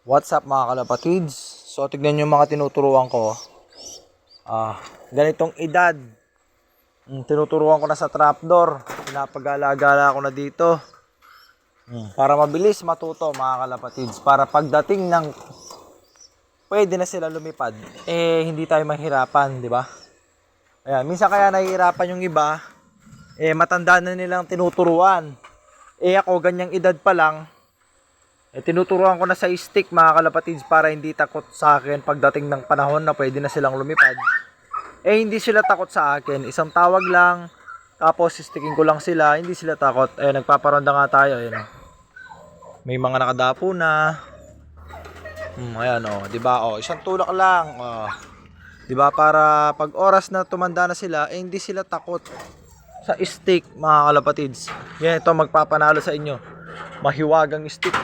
What's up mga kalapatids? So tignan nyo mga tinuturuan ko. Ganitong edad. Tinuturuan ko na sa trapdoor. Pinapag-alagala ko na dito. Para mabilis matuto mga kalapatids. Para pagdating ng pwede na sila lumipad, hindi tayo mahirapan, di ba? Ayan, minsan kaya nahihirapan yung iba, matanda na nilang tinuturuan. Ako ganyang edad pa lang, tinuturuan ko na sa stick mga kalapatids para hindi takot sa akin pagdating ng panahon na pwede na silang lumipad. Hindi sila takot sa akin. Isang tawag lang, tapos sticking ko lang sila, hindi sila takot. Nagpaparonda nga tayo. Ayan, may mga nakadapo na. Ayan di ba? Isang tulak lang. 'Di ba? Para pag oras na tumanda na sila, hindi sila takot sa stick mga kalapatids. Yan ito magpapanalo sa inyo. Mahiwagang stick.